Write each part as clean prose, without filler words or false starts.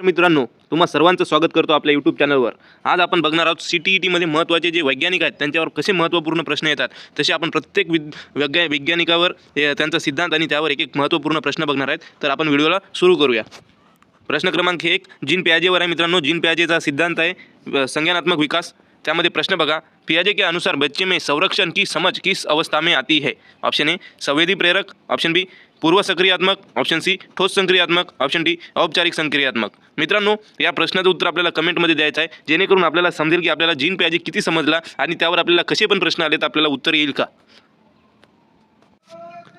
मित्रांनो, तुम्हा सर्वांचं स्वागत करतो आपल्या यूट्यूब चॅनलवर। आज आपण बघणार आहोत CTETमध्ये महत्त्वाचे जे वैज्ञानिक आहेत त्यांच्यावर कसे महत्त्वपूर्ण प्रश्न येतात। तसे आपण प्रत्येक वैज्ञानिकावर त्यांचा सिद्धांत आणि त्यावर एक महत्त्वपूर्ण प्रश्न बघणार आहेत। तर आपण व्हिडिओला सुरू करूया। प्रश्न क्रमांक 1 जीन पियाजेवर आहे मित्रांनो। जीन पियाजेचा सिद्धांत आहे संज्ञानात्मक विकास। त्यामध्ये प्रश्न बघा, पियाजे के अनुसार बच्चे में संरक्षण की समझ किस अवस्था में आती है? ऑप्शन ए संवेदी प्रेरक, ऑप्शन बी पूर्व सक्रियात्मक, ऑप्शन सी ठोस संक्रियात्मक, ऑप्शन डी औपचारिक संक्रियात्मक। मित्रांनो, या प्रश्नाचं उत्तर आपल्याला कमेंटमध्ये द्यायचं आहे, जेणेकरून आपल्याला समजेल की आपल्याला जीन पियाजे किती समजला आणि त्यावर आपल्याला कसे पण प्रश्न आले तर आपल्याला उत्तर येईल का।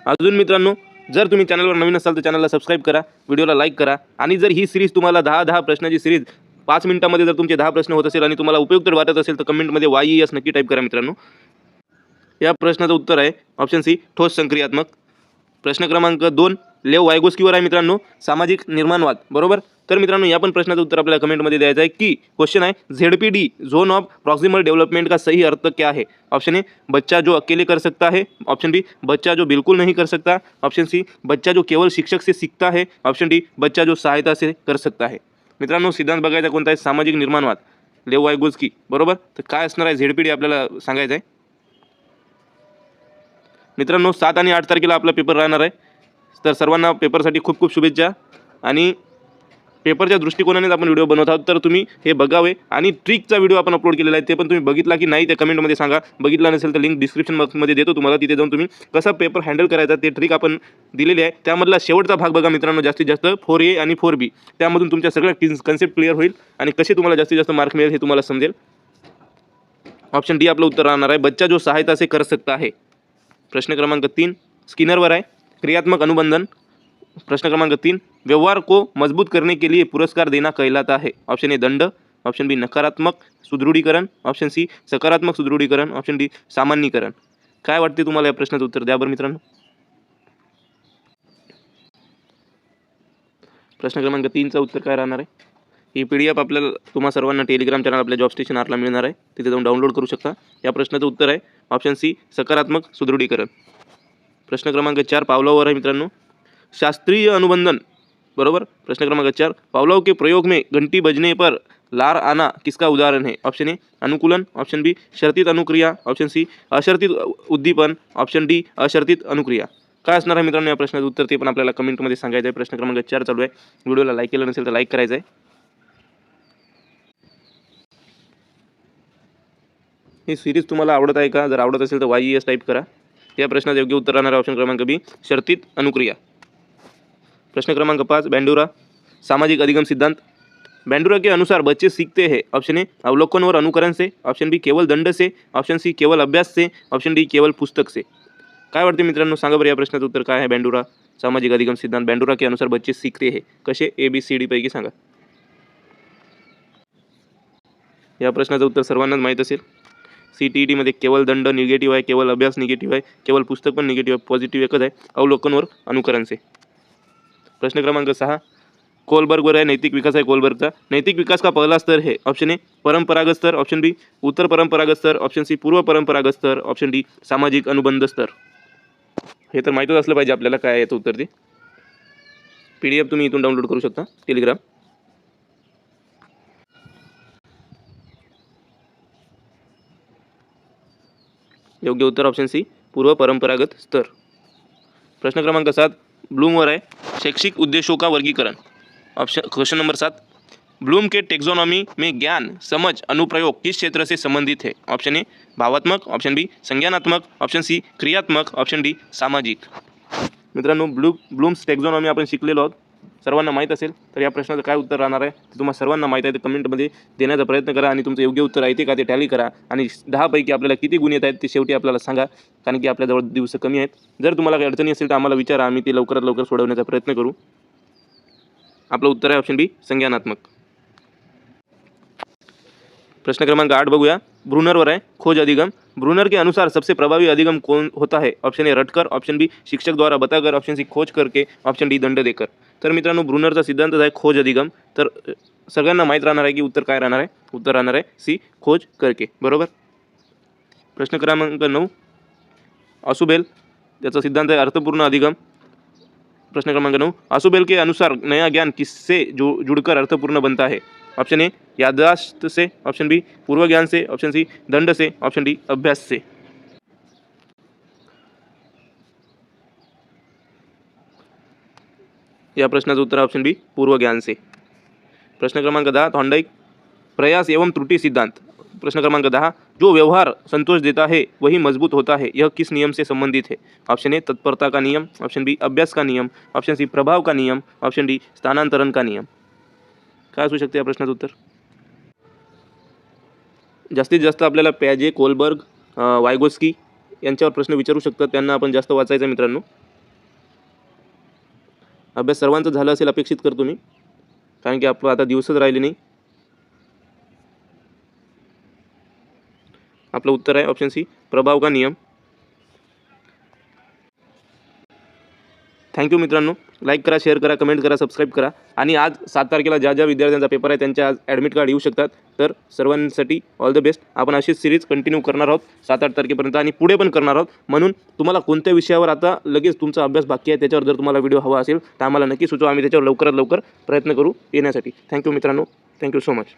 अजून मित्रांनो, जर तुम्ही चॅनलवर नवीन असाल तर चॅनलला सबस्क्राईब करा, व्हिडिओला लाईक करा आणि जर ही सिरीज तुम्हाला 10 प्रश्नाची सिरीज 5 मिनिटांमध्ये जर तुमचे 10 प्रश्न होत असेल आणि तुम्हाला उपयुक्त वाटत असेल तर कमेंटमध्ये YES नक्की टाईप करा मित्रांनो। या प्रश्नाचं उत्तर आहे ऑप्शन सी ठोस संक्रियात्मक। प्रश्न क्रमांक 2 लेव वायगोस्कीवर आहे मित्रांनो, सामाजिक निर्माणवाद। बरोबर। तर मित्रांनो, या पण प्रश्नाचं उत्तर आपल्याला कमेंटमध्ये द्यायचं आहे की क्वेश्चन आहे ZPD zone of proximal development का सही अर्थ क्या है? ऑप्शन ए बच्चा जो अकेले कर सकता है, ऑप्शन बी बच्चा जो बिल्कुल नहीं कर सकता, ऑप्शन सी बच्चा जो केवल शिक्षक से सीखता है, ऑप्शन डी बच्चा जो सहायता से कर सकता है। मित्रांनो, सिद्धांत बघायचा कोणता आहे? सामाजिक निर्माणवाद, लेव वायगोस्की। बरोबर। तर काय असणार आहे ZPD आपल्याला सांगायचं आहे मित्रांनो। 7 आणि 8 तारखेला आपला पेपर राहणार आहे, तर सर्वांना पेपरसाठी खूप खूप शुभेच्छा। आणि पेपरच्या दृष्टिकोनानेच आपण व्हिडिओ बनवत आहोत, तर तुम्ही हे बघावे। आणि ट्रिकचा व्हिडिओ आपण अपलोड केलेला आहे, ते पण तुम्ही बघितला की नाही ते कमेंटमध्ये सांगा। बघितला नसेल तर लिंक डिस्क्रिप्शन बॉक्समध्ये देतो तुम्हाला, तिथे जाऊन तुम्ही कसा पेपर हँडल करायचा ते ट्रिक आपण दिलेली आहे। त्यामधला शेवटचा भाग बघा मित्रांनो, जास्तीत जास्त 4A आणि 4B, त्यामधून तुमच्या सगळ्या कन्सेप्ट क्लिअर होईल आणि कसे तुम्हाला जास्तीत जास्त मार्क मिळेल हे तुम्हाला समजेल। ऑप्शन डी आपलं उत्तर राहणार आहे बच्चा जो सहायता से कर सकता है। प्रश्न क्रमांक 3 स्किनरवर आहे, क्रियात्मक अनुबंधन। प्रश्न क्रमांक 3 व्यवहार को मजबूत करने के लिए पुरस्कार देना कहलाता है। ऑप्शन ए दंड, ऑप्शन बी नकारात्मक सुदृढीकरण, ऑप्शन सी सकारात्मक सुदृढीकरण, ऑप्शन डी सामान्यीकरण। काय वाटते तुम्हाला या प्रश्नाचं उत्तर द्या बरं मित्रांनो। प्रश्न क्रमांक 3चं उत्तर काय राहणार आहे? ही PDF आपल्याला तुम्हा सर्वांना टेलिग्राम चॅनल आपल्या जॉब स्टेशन आरला मिळणार आहे, तिथे जाऊन डाउनलोड करू शकता। या प्रश्नाचं उत्तर आहे ऑप्शन सी सकारात्मक सुदृढीकरण। प्रश्न क्रमांक 4 पावलोवर आहे मित्रांनो, शास्त्रीय अनुबंधन। बरोबर। प्रश्न क्रमांक 4 पावलोव के प्रयोग में घंटी बजने पर लार आना किसका उदाहरण है? ऑप्शन ए अनुकूलन, ऑप्शन बी शर्तित अनुक्रिया, ऑप्शन सी अशर्तित उद्दीपन, ऑप्शन डी अशर्तित अनुक्रिया। काय असणार आहे मित्रांनो या प्रश्नाचं उत्तर, ते पण आपल्याला कमेंटमध्ये सांगायचं आहे। प्रश्न क्रमांक 4 चालू आहे, व्हिडिओला लाईक केलं नसेल तर लाईक करायचं आहे। ही सिरीज तुम्हाला आवडत आहे का? जर आवडत असेल तर YES टाईप करा। या प्रश्नाचं योग्य उत्तर राहणार ऑप्शन क्रमांक बी शर्तित अनुक्रिया। प्रश्न क्रमांक 5 बँडुरा सामाजिक अधिगम सिद्धांत। बँडुरा के अनुसार बच्चे सीखते हैं। ऑप्शन ए अवलोकन और अनुकरण से, ऑप्शन बी केवल दंड से, ऑप्शन सी केवल अभ्यास से, ऑप्शन डी केवल पुस्तक से। काय वाटते मित्रांनो, सांगा बरं या प्रश्नाचं उत्तर काय आहे? बँडुरा सामाजिक अधिगम सिद्धांत, बँडुरा के अनुसार बच्चे सीखते हैं कसे? ABCD पैकी सांगा। या प्रश्नाचं उत्तर सर्वांनाच माहीत असेल। CTETमध्ये केवल दंड निगेटिव्ह आहे, केवल अभ्यास निगेटिव्ह आहे, केवल पुस्तक पण निगेटिव्ह आहे, पॉझिटिव्ह एकच आहे अवलोकनवर अनुकरण से। प्रश्न क्रमांक 6 कोलबर्गवर आहे, नैतिक विकास आहे कोलबर्गचा। नैतिक विकास का पहला स्तर है, ऑप्शन ए परंपरागत स्तर, ऑप्शन बी उत्तर परंपरागत स्तर, ऑप्शन सी पूर्व परंपरागत स्तर, ऑप्शन डी सामाजिक अनुबंध स्तर। हे तर माहीतच असलं पाहिजे आपल्याला काय येतं उत्तर ते। PDF तुम्ही इथून डाउनलोड करू शकता टेलिग्राम। योग्य उत्तर ऑप्शन सी पूर्व परंपरागत स्तर। प्रश्न क्रमांक 7 ब्लूमवर आहे, शैक्षिक उद्देश्यों का वर्गीकरण। ऑप्शन क्वेश्चन नंबर 7 ब्लूम के टेक्सोनॉमी में ज्ञान समझ अनुप्रयोग किस क्षेत्र से संबंधित है? ऑप्शन ए भावात्मक, ऑप्शन बी संज्ञानात्मक, ऑप्शन सी क्रियात्मक, ऑप्शन डी सामाजिक। मित्रांनो, ब्लूम्स टेक्सोनॉमी आपण शिकलेलो आहोत, सर्वांना माहीत असेल। तर या प्रश्नाचं काय उत्तर राहणार आहे ते तुम्हाला सर्वांना माहीत आहे, ते कमेंटमध्ये देण्याचा प्रयत्न करा आणि तुमचं योग्य उत्तर आहे ते का ते टॅली करा। आणि 10 पैकी आपल्याला किती गुण येत आहेत ते शेवटी आपल्याला सांगा, कारण की आपल्याजवळ दिवस कमी आहेत। जर तुम्हाला काही अडचणी असेल तर आम्हाला विचारा, आम्ही ते लवकरात लवकर सोडवण्याचा प्रयत्न करू। आपलं उत्तर आहे ऑप्शन बी संज्ञानात्मक। प्रश्न क्रमांक 8 बघूया, ब्रूनरवर आहे, खोज अधिगम। ब्रूनर के अनुसार सबसे प्रभावी अधिगम कौन होता है? ऑप्शन ए रटकर, ऑप्शन बी शिक्षक द्वारा बताकर, ऑप्शन सी खोज करके, ऑप्शन डी दंड देकर। तर मित्रांनो, ब्रूनरचा सिद्धांत आहे खोज अधिगम। तर सगळ्यांना माहीत राहणार आहे की उत्तर काय राहणार आहे? उत्तर राहणार आहे सी खोज करके। बरोबर। प्रश्न क्रमांक 9 ऑसुबेल, त्याचा सिद्धांत आहे अर्थपूर्ण अधिगम। प्रश्न क्रमांक 9, आसुबेल के अनुसार नया ज्ञान किससे जुड़कर अर्थपूर्ण बनता है? ऑप्शन ए याददाश्त से, ऑप्शन बी पूर्व ज्ञान से, ऑप्शन सी दंड से, ऑप्शन डी अभ्यास से। या प्रश्नाचं उत्तर ऑप्शन बी पूर्व ज्ञान से। प्रश्न क्रमांक 10, थॉर्नडाइक प्रयास एवं त्रुटि सिद्धांत। प्रश्न क्रमांक 10, जो व्यवहार संतोष देता है वही मजबूत होता है, यह किस नियम से संबंधित है? ऑप्शन ए तत्परता का नियम, ऑप्शन बी अभ्यास का नियम, ऑप्शन सी प्रभाव का नियम, ऑप्शन डी स्थानांतरण का नियम। काय असू शकते या प्रश्नाचं उत्तर? जास्तीत जास्त आपल्याला पॅजे, कोलबर्ग, वायगोस्की यांच्यावर प्रश्न विचारू शकतात, त्यांना आपण जास्त वाचायचं मित्रांनो। अभ्यास सर्वांचं झालं असेल अपेक्षित करतो मी, कारण की आपलं आता दिवसच राहिले नाही। आपलं उत्तर आहे ऑप्शन सी प्रभाव का नियम। थँक्यू मित्रांनो, लाईक करा, शेअर करा, कमेंट करा, सबस्क्राईब करा। आणि आज 7 तारखेला ज्या ज्या विद्यार्थ्यांचा पेपर आहे त्यांच्या आज ॲडमिट कार्ड येऊ शकतात, तर सर्वांसाठी ऑल द बेस्ट। आपण अशीच सिरीज कंटिन्यू करणार आहोत 7-8 तारखेपर्यंत आणि पुढे पण करणार आहोत। म्हणून तुम्हाला कोणत्या विषयावर आता लगेच तुमचा अभ्यास बाकी आहे त्याच्यावर जर तुम्हाला व्हिडिओ हवा असेल तर आम्हाला नक्की सुचवा, आम्ही त्याच्यावर लवकरात लवकर प्रयत्न करू येण्यासाठी। थँक्यू मित्रांनो, थँक्यू सो मच।